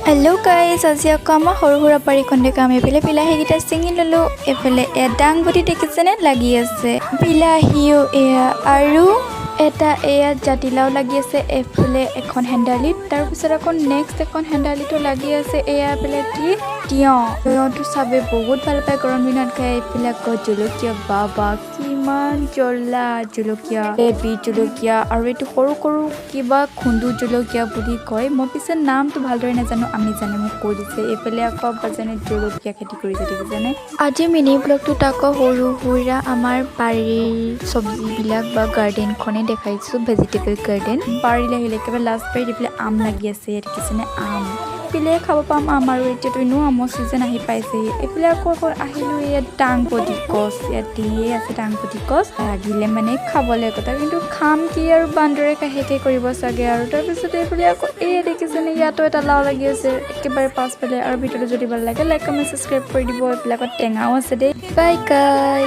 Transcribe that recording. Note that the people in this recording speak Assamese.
হেল্ল' গাইজ, আজি আকৌ আমাৰ সৰু সুৰা বাৰীখনতে কাম এইফালে বিলাহীকেইটা ছিঙি ল'লোঁ। এইফালে দাংবডি দেখিছেনে লাগি আছে, বিলাহীও এয়া, আৰু এটা এয়া জাতিলাও লাগি আছে এইফালে এখন হেন্দালিত। তাৰপিছত আকৌ নেক্সট এখন হেন্দালিতো লাগি আছে এয়া এইফালে কি তিয়ঁহটো চাবে বহুত ভাল পায় গৰম দিনত খাই। এইফালে আকৌ জলকীয়া, বাবা কিমান জ্বলা জলকীয়া, বিট জলকীয়া, আৰু এইটো সৰু সৰু কিবা খুন্দু জলকীয়া বুলি কয়। মই পিছে নামটো ভালদৰে নাজানো, আমি জানে মোক কৈ দিছে। এইফালে আকৌ বাজানে জলকীয়া খেতি কৰিছে দেখিছেনে। আজি মিনি ব্লগটোত আকৌ সৰু সুৰা আমাৰ বাৰীৰ চব্জিবিলাক বা গাৰ্ডেনখনে দেখাইছো, ভেজিটেবল গাৰ্ডেন। বাৰীলৈ আহিলে একেবাৰে লাষ্ট বাৰীত এইফালে আম লাগি আছে, দেখিছেনে আম পিলে খাব পাম আম, আৰু এতিয়াতো এনেও আমৰ চিজন আহি পাইছেহি। এইফালে আকৌ আহিলো ইয়াত দাংবডি গছ, ইয়াত দিয়ে আছে দাংবডি গছ, লাগিলে মানে খাবলৈ কথা, কিন্তু খাম কি আৰু বান্দৰে শেষে কৰিব চাগে। আৰু তাৰপিছত এইফালে আকৌ দেখিছেনে ইয়াতো এটা লাও লাগি আছে একেবাৰে পাছফালে। আৰু ভিডিঅ'টো যদি ভাল লাগে লাইক কমেণ্ট ছাবস্ক্ৰাইব কৰি দিব। এইবিলাকত টেঙাও আছে দেই। বাই গাইজ।